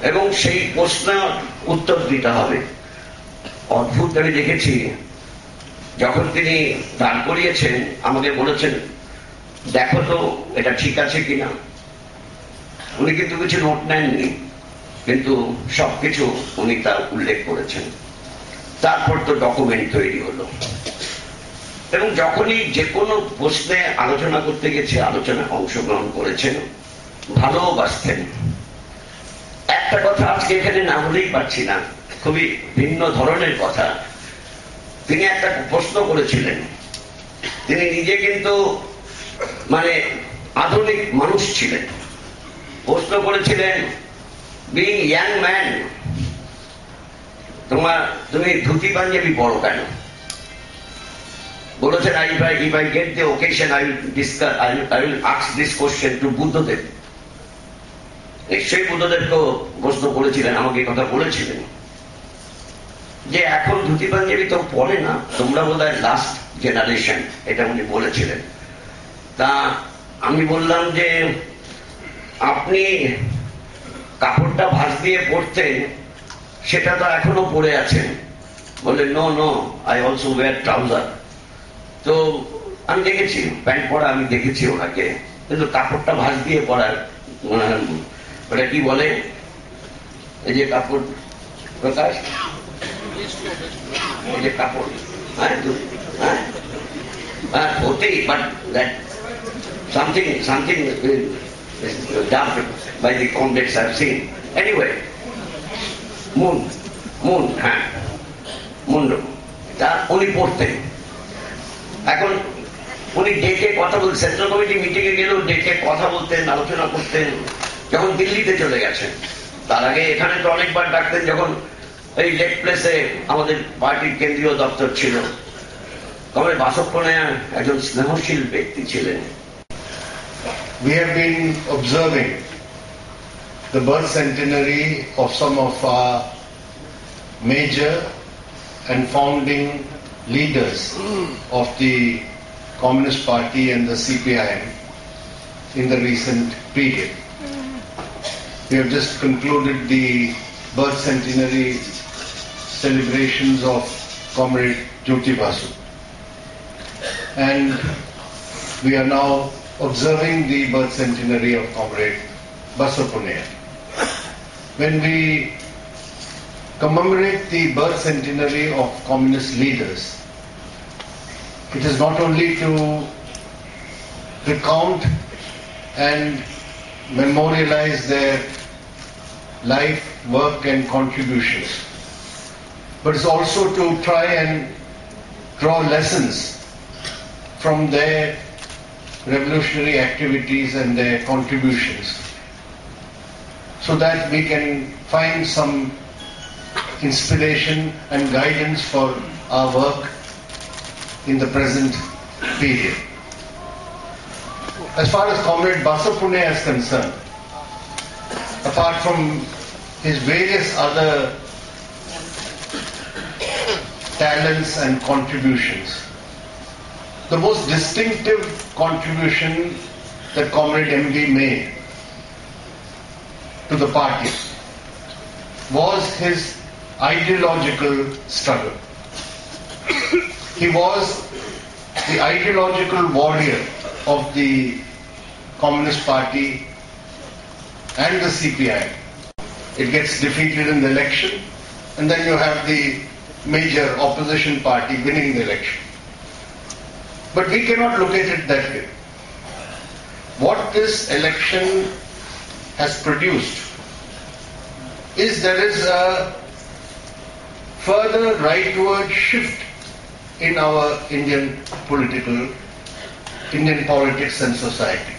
এবং সেই প্রশ্নের উত্তর দিতে হবে। অদ্ভুত আমি দেখেছি, যখন তিনি দান করিয়েছেন আমাকে বলেছেন দেখো তো এটা ঠিক আছে কিনা। উনি কিন্তু কিছু নোট নেননি, কিন্তু সবকিছু উনি তা উল্লেখ করেছেন। তারপর তো ডকুমেন্ট তৈরি হলো, এবং যখনই যে কোনো প্রশ্নে আলোচনা করতে গেছে আলোচনায় অংশগ্রহণ করেছেন, ভালোবাসতেন। একটা কথা আজকে এখানে না বলেই পারছি না, খুবই ভিন্ন ধরনের কথা। তিনি একটা প্রশ্ন করেছিলেন, তিনি নিজে কিন্তু মানে আধুনিক মানুষ ছিলেন। প্রশ্ন করেছিলেন, বিং ইয়াং ম্যান, তুমি ধুতি পাঞ্জাবি পরো কেন? বলেছেন, if I get the occasion, I will ask this question to Buddhadeb. নিশ্চয়ই বুদ্ধদেবকেও প্রশ্ন করেছিলেন, আমাকে কথা বলেছিলেন যে এখন ধুতি পাঞ্জাবি তো পরে না, তোমরা বোধহয় লাস্ট জেনারেশন, এটা উনি বলেছিলেন। তা আমি বললাম যে আপনি কাপড়টা ভাঁজ দিয়ে পরতেন, সেটা তো এখনো পরে আছেন। বললেন no, I also wear trouser. তো আমি দেখেছি প্যান্ট পরা, আমি দেখেছি ওনাকে, কিন্তু কাপড়টা ভাঁজ দিয়ে পরার, ওটা কি বলে, এই যে কাপড় প্রকাশ, এই যে কাপড়, হতেই, but that something dubbed by the comrades I've seen. Anyway, মুন্ড, হ্যাঁ মুন্ড, তা উনি পড়তেন। এখন উনি ডেকে কথা বলতেন, সেন্ট্রাল কমিটি মিটিং এ গেলেও ডেকে কথা বলতেন, আলোচনা করতেন। যখন দিল্লিতে চলে গেছেন, তার আগে এখানে তো অনেকবার ডাকতেন, যখন এই লেক প্লেসে আমাদের পার্টির কেন্দ্রীয় দপ্তর ছিল। কমরেড বাসপ্পনায়র একজন স্নেহশীল ব্যক্তি ছিলেন। We have been observing the birth centenary of some of our major and founding leaders of the Communist Party and the CPIM in the recent period. We have just concluded the birth centenary celebrations of Comrade Jyoti Basu, and we are now observing the birth centenary of Comrade Basappunaya. When we commemorate the birth centenary of communist leaders, it is not only to recount and memorialize their life, work and contributions, but it's also to try and draw lessons from their revolutionary activities and their contributions, so that we can find some inspiration and guidance for our work in the present period. As far as Comrade Basappunaya is concerned, apart from his various other talents and contributions, the most distinctive contribution that Comrade MB made to the party was his ideological struggle. He was the ideological warrior of the Communist Party and the CPI. It gets defeated in the election, and then you have the major opposition party winning the election. But we cannot look at it that way. What this election has produced is there is a further rightward shift in our Indian politics and society.